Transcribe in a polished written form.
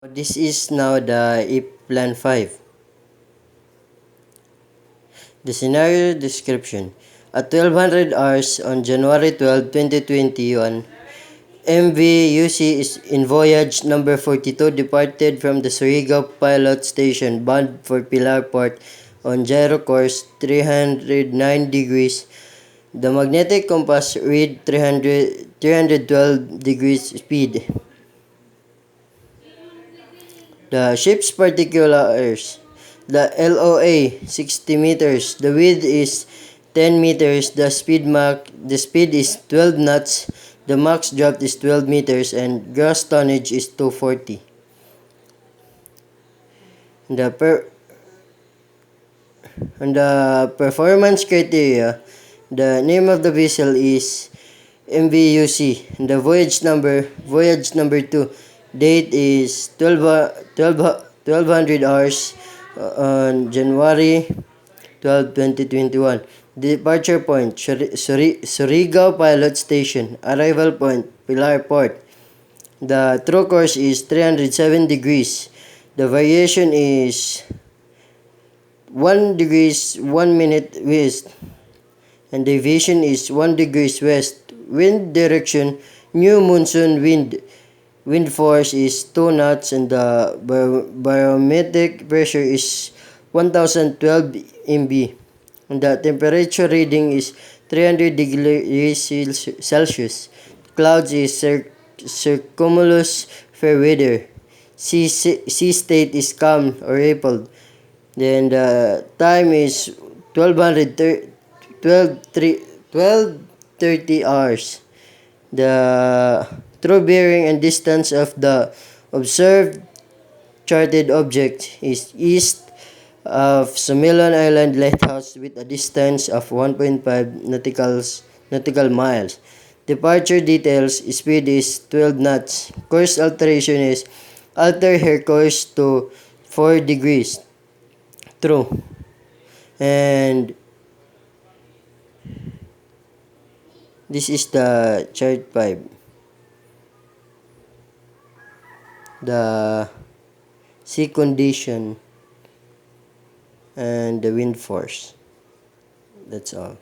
This is now the E-Plan 5. The scenario description. At 1200 hours on January 12, 2021, MV UC is in voyage number 42 departed from the Surigao Pilot Station bound for Pilar Port on gyro course 309 degrees. The magnetic compass read 312 degrees speed. The ship's particulars. The LOA 60 meters. The width is 10 meters. The speed is 12 knots. The max draft is 12 meters and gross tonnage is 240. The performance criteria, the name of the vessel is MVUC. The voyage number 2. Date is 1200 hours on January 12, 2021. Departure point, Surigao Pilot Station. Arrival point, Pilar Port. The true course is 307 degrees. The variation is 1 degrees 1 minute west. And deviation is 1 degrees west. Wind direction, new monsoon wind. Wind force is 2 knots and the barometric pressure is 1012 MB. And the temperature reading is 300 degrees Celsius. Clouds is circumulus fair weather. Sea state is calm or rippled. Then the time is 12:30 hours. The true bearing and distance of the observed charted object is east of Sumilon Island Lighthouse with a distance of 1.5 nautical miles. Departure details, speed is 12 knots. Course alteration is alter her course to 4 degrees. True. And this is the chart 5. The sea condition and the wind force. That's all.